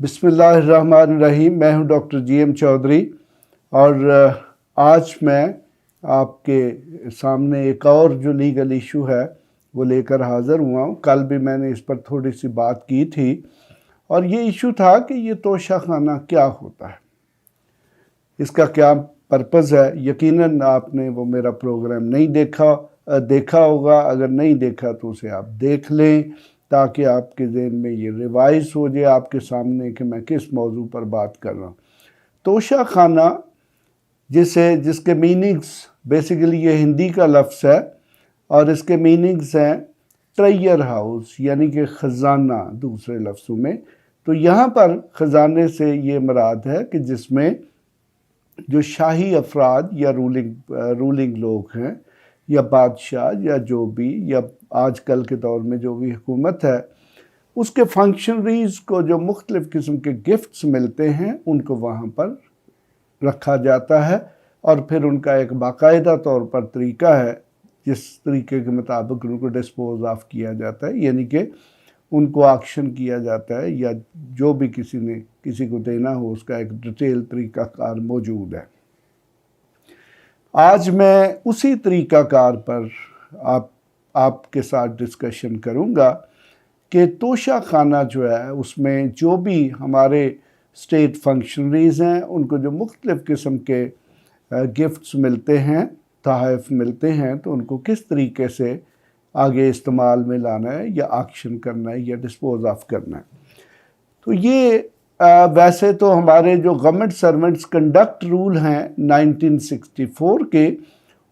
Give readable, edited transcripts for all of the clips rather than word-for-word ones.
بسم اللہ الرحمن الرحیم۔ میں ہوں ڈاکٹر جی ایم چودھری اور آج میں آپ کے سامنے ایک اور جو لیگل ایشو ہے وہ لے کر حاضر ہوا ہوں۔ کل بھی میں نے اس پر تھوڑی سی بات کی تھی اور یہ ایشو تھا کہ یہ توشہ خانہ کیا ہوتا ہے، اس کا کیا پرپز ہے۔ یقیناً آپ نے وہ میرا پروگرام نہیں دیکھا ہوگا، اگر نہیں دیکھا تو اسے آپ دیکھ لیں تاکہ آپ کے ذہن میں یہ ریوائز ہو جائے آپ کے سامنے کہ میں کس موضوع پر بات کر رہا ہوں۔ توشہ خانہ جس کے میننگز بیسیکلی یہ ہندی کا لفظ ہے اور اس کے میننگز ہیں ٹریئر ہاؤس یعنی کہ خزانہ دوسرے لفظوں میں۔ تو یہاں پر خزانے سے یہ مراد ہے کہ جس میں جو شاہی افراد یا رولنگ لوگ ہیں یا بادشاہ یا جو بھی یا آج کل کے دور میں جو بھی حکومت ہے اس کے فنکشنریز کو جو مختلف قسم کے گفٹس ملتے ہیں ان کو وہاں پر رکھا جاتا ہے اور پھر ان کا ایک باقاعدہ طور پر طریقہ ہے جس طریقے کے مطابق ان کو ڈسپوز آف کیا جاتا ہے، یعنی کہ ان کو آکشن کیا جاتا ہے یا جو بھی کسی کو دینا ہو اس کا ایک ڈیٹیل طریقہ کار موجود ہے۔ آج میں اسی طریقہ کار پر آپ کے ساتھ ڈسکشن کروں گا کہ توشہ خانہ جو ہے اس میں جو بھی ہمارے اسٹیٹ فنکشنریز ہیں ان کو جو مختلف قسم کے گفٹس ملتے ہیں، تحائف ملتے ہیں، تو ان کو کس طریقے سے آگے استعمال میں لانا ہے یا آکشن کرنا ہے یا ڈسپوز آف کرنا ہے۔ تو یہ ویسے تو ہمارے جو گورنمنٹ سرونٹس کنڈکٹ رول ہیں 1964 کے،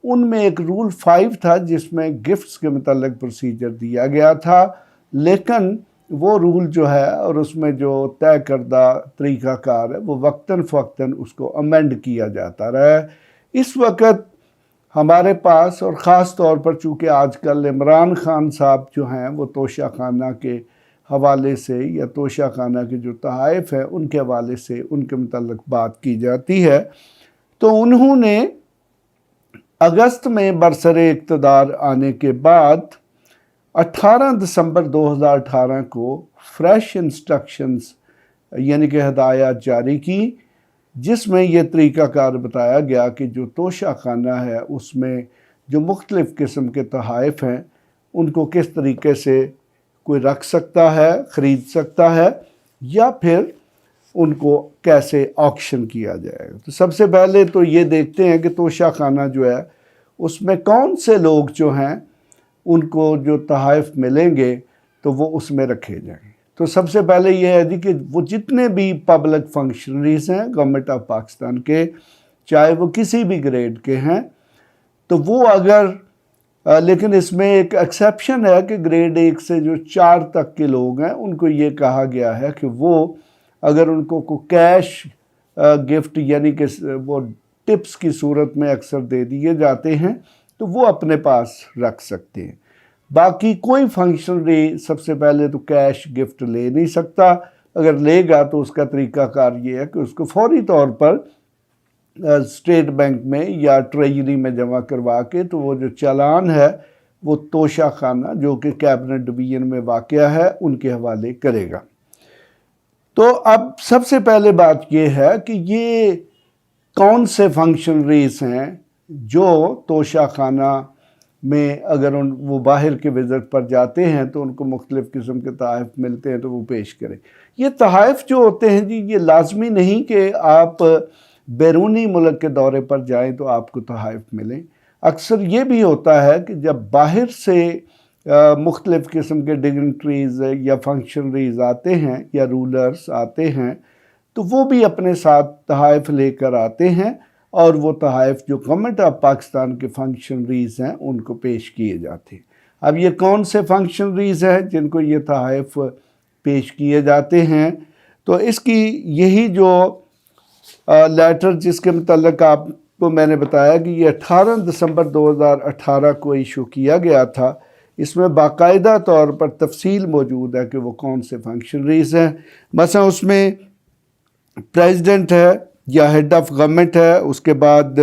ان میں ایک رول 5 تھا جس میں گفٹس کے متعلق پروسیجر دیا گیا تھا، لیکن وہ رول جو ہے اور اس میں جو طے کردہ طریقہ کار ہے وہ وقتاً فوقتاً اس کو امینڈ کیا جاتا رہا ہے۔ اس وقت ہمارے پاس اور خاص طور پر چونکہ آج کل عمران خان صاحب جو ہیں وہ توشہ خانہ کے حوالے سے یا توشہ خانہ کے جو تحائف ہیں ان کے حوالے سے ان کے متعلق بات کی جاتی ہے، تو انہوں نے اگست میں برسر اقتدار آنے کے بعد 18 دسمبر 2018 کو فریش انسٹرکشنز یعنی کہ ہدایات جاری کی، جس میں یہ طریقہ کار بتایا گیا کہ جو توشہ خانہ ہے اس میں جو مختلف قسم کے تحائف ہیں ان کو کس طریقے سے کوئی رکھ سکتا ہے، خرید سکتا ہے یا پھر ان کو کیسے آکشن کیا جائے گا۔ تو سب سے پہلے تو یہ دیکھتے ہیں کہ توشہ خانہ جو ہے اس میں کون سے لوگ جو ہیں ان کو جو تحائف ملیں گے تو وہ اس میں رکھے جائیں گے۔ تو سب سے پہلے یہ ہے کہ وہ جتنے بھی پبلک فنکشنریز ہیں گورنمنٹ آف پاکستان کے، چاہے وہ کسی بھی گریڈ کے ہیں، تو وہ لیکن اس میں ایک ایکسیپشن ہے کہ گریڈ 1 سے جو 4 تک کے لوگ ہیں ان کو یہ کہا گیا ہے کہ وہ اگر ان کو کیش گفٹ یعنی کہ وہ ٹپس کی صورت میں اکثر دے دیے جاتے ہیں تو وہ اپنے پاس رکھ سکتے ہیں۔ باقی کوئی فنکشنری سب سے پہلے تو کیش گفٹ لے نہیں سکتا، اگر لے گا تو اس کا طریقہ کار یہ ہے کہ اس کو فوری طور پر اسٹیٹ بینک میں یا ٹریجری میں جمع کروا کے تو وہ جو چالان ہے وہ توشہ خانہ جو کہ کیبنٹ ڈویژن میں واقع ہے ان کے حوالے کرے گا۔ تو اب سب سے پہلے بات یہ ہے کہ یہ کون سے فنکشنریز ہیں جو توشہ خانہ میں اگر وہ باہر کے وزٹ پر جاتے ہیں تو ان کو مختلف قسم کے تحائف ملتے ہیں تو وہ پیش کریں۔ یہ تحائف جو ہوتے ہیں جی یہ لازمی نہیں کہ آپ بیرونی ملک کے دورے پر جائیں تو آپ کو تحائف ملیں۔ اکثر یہ بھی ہوتا ہے کہ جب باہر سے مختلف قسم کے ڈگنیٹریز یا فنکشنریز آتے ہیں یا رولرز آتے ہیں تو وہ بھی اپنے ساتھ تحائف لے کر آتے ہیں اور وہ تحائف جو گورنمنٹ آف پاکستان کے فنکشنریز ہیں ان کو پیش کیے جاتے ہیں۔ اب یہ کون سے فنکشنریز ہیں جن کو یہ تحائف پیش کیے جاتے ہیں؟ تو اس کی یہی جو لیٹر جس کے متعلق آپ کو میں نے بتایا کہ یہ 18 دسمبر 2018 کو ایشو کیا گیا تھا، اس میں باقاعدہ طور پر تفصیل موجود ہے کہ وہ کون سے فنکشنریز ہیں۔ مثلا اس میں پریزیڈنٹ ہے یا ہیڈ آف گورنمنٹ ہے، اس کے بعد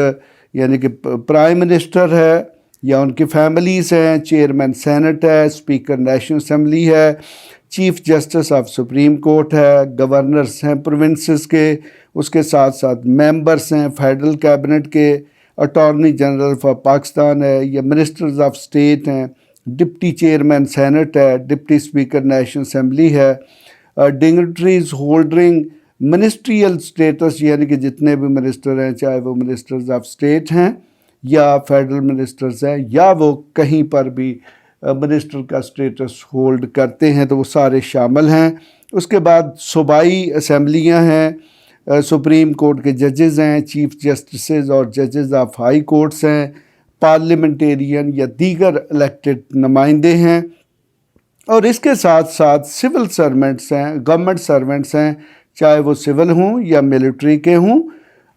یعنی کہ پرائم منسٹر ہے یا ان کی فیملیز ہیں، چیئرمین سینٹ ہے، اسپیکر نیشنل اسمبلی ہے، chief justice of supreme court ہے، گورنرز ہیں پروونسز کے، اس کے ساتھ ساتھ ممبرس ہیں فیڈرل کیبنٹ کے، اٹارنی جنرل فار پاکستان ہے، یا منسٹرز آف اسٹیٹ ہیں، ڈپٹی چیئرمین سینٹ ہے، ڈپٹی اسپیکر نیشنل اسمبلی ہے، ڈگنیٹریز ہولڈرنگ منسٹریل سٹیٹس، یعنی کہ جتنے بھی منسٹر ہیں چاہے وہ منسٹرز آف اسٹیٹ ہیں یا فیڈرل منسٹرز ہیں یا وہ کہیں پر بھی منسٹر کا سٹیٹس ہولڈ کرتے ہیں تو وہ سارے شامل ہیں۔ اس کے بعد صوبائی اسمبلیاں ہیں، سپریم کورٹ کے ججز ہیں، چیف جسٹسز اور ججز آف ہائی کورٹس ہیں، پارلیمنٹیرین یا دیگر الیکٹڈ نمائندے ہیں، اور اس کے ساتھ ساتھ سول سرونٹس ہیں، گورنمنٹ سرونٹس ہیں، چاہے وہ سول ہوں یا ملٹری کے ہوں،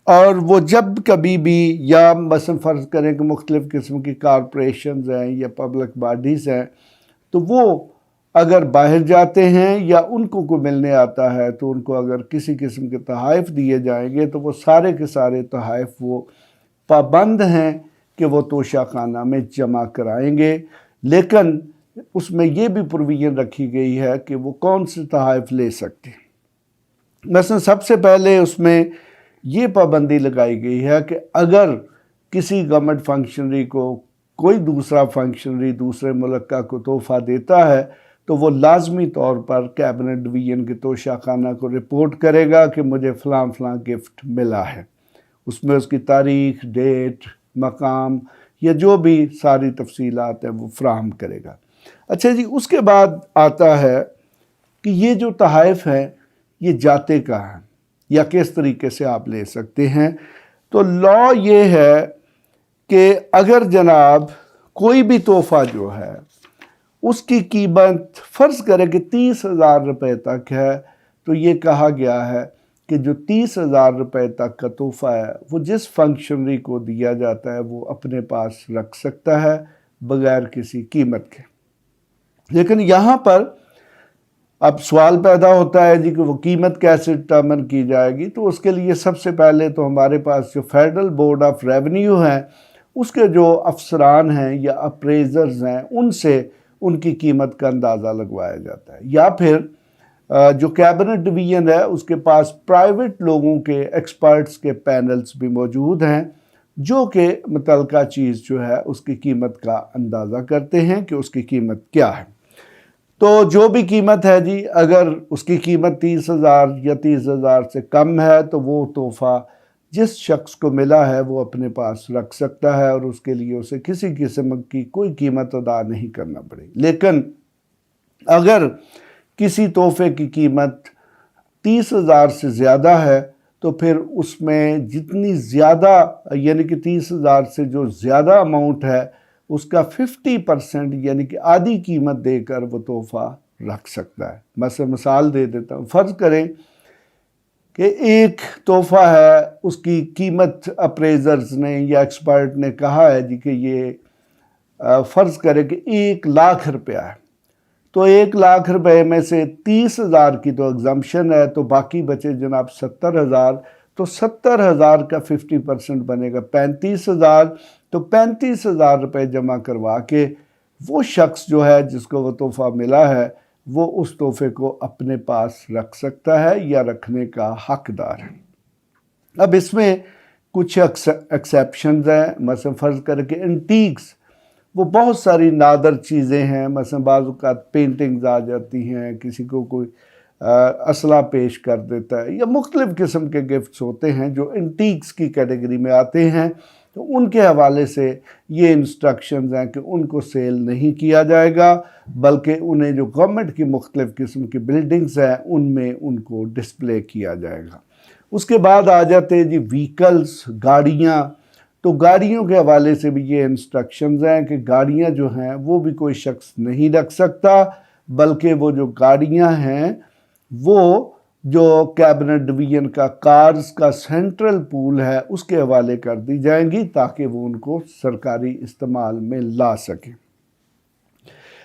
اور وہ جب کبھی بھی یا مثلا فرض کریں کہ مختلف قسم کی کارپوریشنز ہیں یا پبلک باڈیز ہیں تو وہ اگر باہر جاتے ہیں یا ان کو کوئی ملنے آتا ہے تو ان کو اگر کسی قسم کے تحائف دیے جائیں گے تو وہ سارے کے سارے تحائف وہ پابند ہیں کہ وہ توشہ خانہ میں جمع کرائیں گے، لیکن اس میں یہ بھی پروویژن رکھی گئی ہے کہ وہ کون سے تحائف لے سکتے ہیں۔ مثلا سب سے پہلے اس میں یہ پابندی لگائی گئی ہے کہ اگر کسی گورنمنٹ فنکشنری کو کوئی دوسرا فنکشنری دوسرے ملک کا کو تحفہ دیتا ہے تو وہ لازمی طور پر کیبنٹ ڈویژن کے توشہ خانہ کو رپورٹ کرے گا کہ مجھے فلاں فلاں گفٹ ملا ہے، اس میں اس کی تاریخ، ڈیٹ، مقام یا جو بھی ساری تفصیلات ہیں وہ فراہم کرے گا۔ اچھا جی، اس کے بعد آتا ہے کہ یہ جو تحائف ہیں یہ جاتے کہاں ہیں یا کس طریقے سے آپ لے سکتے ہیں۔ تو لا یہ ہے کہ اگر جناب کوئی بھی تحفہ جو ہے اس کی قیمت فرض کرے کہ 30,000 روپے تک ہے تو یہ کہا گیا ہے کہ جو 30,000 روپے تک کا تحفہ ہے وہ جس فنکشنری کو دیا جاتا ہے وہ اپنے پاس رکھ سکتا ہے بغیر کسی قیمت کے۔ لیکن یہاں پر اب سوال پیدا ہوتا ہے جی کہ وہ قیمت کیسے ڈٹرمن کی جائے گی، تو اس کے لیے سب سے پہلے تو ہمارے پاس جو فیڈرل بورڈ آف ریونیو ہیں اس کے جو افسران ہیں یا اپریزرز ہیں ان سے ان کی قیمت کا اندازہ لگوایا جاتا ہے، یا پھر جو کیبنٹ ڈویژن ہے اس کے پاس پرائیویٹ لوگوں کے ایکسپرٹس کے پینلز بھی موجود ہیں جو کہ متعلقہ چیز جو ہے اس کی قیمت کا اندازہ کرتے ہیں کہ اس کی قیمت کیا ہے۔ تو جو بھی قیمت ہے جی، اگر اس کی قیمت 30,000 یا 30,000 سے کم ہے تو وہ تحفہ جس شخص کو ملا ہے وہ اپنے پاس رکھ سکتا ہے اور اس کے لیے اسے کسی قسم کی کوئی قیمت ادا نہیں کرنا پڑے۔ لیکن اگر کسی تحفے کی قیمت 30,000 سے زیادہ ہے تو پھر اس میں جتنی زیادہ یعنی کہ 30,000 سے جو زیادہ اماؤنٹ ہے اس کا 50% یعنی کہ آدھی قیمت دے کر وہ تحفہ رکھ سکتا ہے۔ مثال دے دیتا ہوں، فرض کریں کہ ایک تحفہ ہے اس کی قیمت اپریزرز نے یا ایکسپرٹ نے کہا ہے جی کہ یہ فرض کرے کہ 1,00,000 روپیہ ہے، تو 1,00,000 روپے میں سے 30,000 کی تو ایگزمپشن ہے تو باقی بچے جناب 70,000، تو 70,000 کا 50% بنے گا 35,000، تو 35,000 روپے جمع کروا کے وہ شخص جو ہے جس کو وہ تحفہ ملا ہے وہ اس تحفے کو اپنے پاس رکھ سکتا ہے یا رکھنے کا حقدار ہے۔ اب اس میں کچھ ایکسیپشنز ہیں، مثلا فرض کر کے انٹیکس، وہ بہت ساری نادر چیزیں ہیں، مثلا بعض اوقات پینٹنگز آ جاتی ہیں، کسی کو کوئی اسلحہ پیش کر دیتا ہے یا مختلف قسم کے گفٹس ہوتے ہیں جو انٹیکس کی کیٹیگری میں آتے ہیں، تو ان کے حوالے سے یہ انسٹرکشنز ہیں کہ ان کو سیل نہیں کیا جائے گا بلکہ انہیں جو گورنمنٹ کی مختلف قسم کی بلڈنگز ہیں ان میں ان کو ڈسپلے کیا جائے گا۔ اس کے بعد آ جاتے ہیں جی ویکلز، گاڑیاں، تو گاڑیوں کے حوالے سے بھی یہ انسٹرکشنز ہیں کہ گاڑیاں جو ہیں وہ بھی کوئی شخص نہیں رکھ سکتا بلکہ وہ جو گاڑیاں ہیں وہ جو کیبنٹ ڈویژن کا کارز کا سینٹرل پول ہے اس کے حوالے کر دی جائیں گی تاکہ وہ ان کو سرکاری استعمال میں لا سکیں۔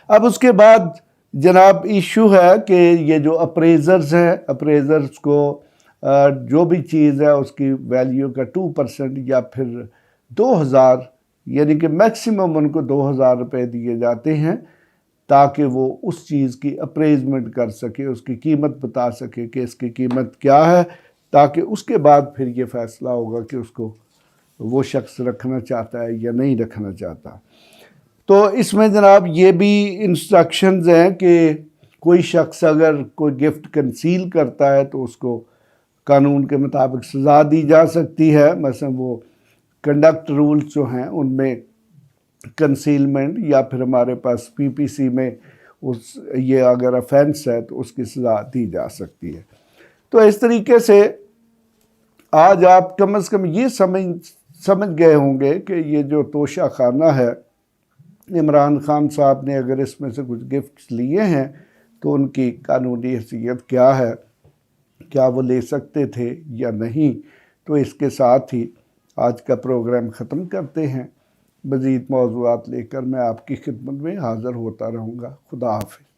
اب اس کے بعد جناب ایشو ہے کہ یہ جو اپریزرز ہیں، اپریزرز کو جو بھی چیز ہے اس کی ویلیو کا 2% یا پھر 2,000 یعنی کہ میکسیمم ان کو 2,000 روپے دیے جاتے ہیں تاکہ وہ اس چیز کی اپریزمنٹ کر سکے، اس کی قیمت بتا سکے کہ اس کی قیمت کیا ہے، تاکہ اس کے بعد پھر یہ فیصلہ ہوگا کہ اس کو وہ شخص رکھنا چاہتا ہے یا نہیں رکھنا چاہتا۔ تو اس میں جناب یہ بھی انسٹرکشنز ہیں کہ کوئی شخص اگر کوئی گفٹ کنسیل کرتا ہے تو اس کو قانون کے مطابق سزا دی جا سکتی ہے، مثلا وہ کنڈکٹ رولز جو ہیں ان میں کنسیلمنٹ، یا پھر ہمارے پاس PPC میں یہ اگر افینس ہے تو اس کی سزا دی جا سکتی ہے۔ تو اس طریقے سے آج آپ کم از کم یہ سمجھ گئے ہوں گے کہ یہ جو توشہ خانہ ہے، عمران خان صاحب نے اگر اس میں سے کچھ گفٹس لیے ہیں تو ان کی قانونی حیثیت کیا ہے، کیا وہ لے سکتے تھے یا نہیں۔ تو اس کے ساتھ ہی آج کا پروگرام ختم کرتے ہیں۔ مزید موضوعات لے کر میں آپ کی خدمت میں حاضر ہوتا رہوں گا۔ خدا حافظ۔